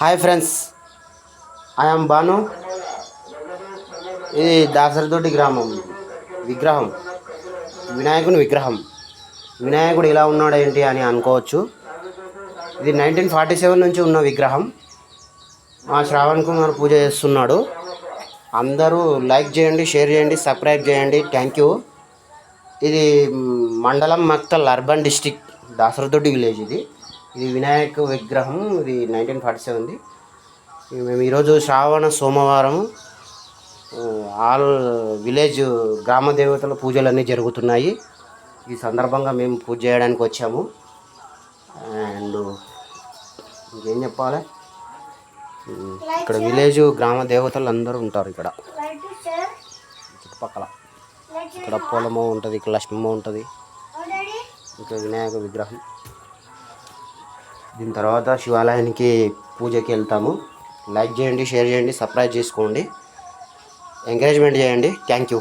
Hi friends, I'm Banu. ఇది దాసరితోటి గ్రామం విగ్రహం, వినాయకుని విగ్రహం. వినాయకుడు ఇలా ఉన్నాడు ఏంటి అని అనుకోవచ్చు. ఇది 1947 నుంచి ఉన్న విగ్రహం. మా శ్రావణ్ కుమార్ పూజ చేస్తున్నాడు. అందరూ లైక్ చేయండి, షేర్ చేయండి, సబ్స్క్రైబ్ చేయండి. Thank you. ఇది మండలం మక్తల్, అర్బన్ డిస్టిక్, దాసరితోటి విలేజ్. ఇది వినాయక విగ్రహం. ఇది 1947ది. మేము ఈరోజు శ్రావణ సోమవారం ఆల్ విలేజ్ గ్రామ దేవతల పూజలన్నీ జరుగుతున్నాయి. ఈ సందర్భంగా మేము పూజ చేయడానికి వచ్చాము. అండ్ ఇంకేం చెప్పాలి, ఇక్కడ విలేజ్ గ్రామ దేవతలు అందరూ ఉంటారు. ఇక్కడ చుట్టుపక్కల ఇక్కడ పొలము ఉంటుంది, ఇక్కడ లక్ష్మమ్మ ఉంటుంది, ఇక్కడ వినాయక విగ్రహం. దీని తర్వాత శివాలయానికి పూజకి వెళ్తాము. లైక్ చేయండి, షేర్ చేయండి, సబ్స్క్రైబ్ చేసుకోండి, ఎంకరేజ్మెంట్ చేయండి. Thank you.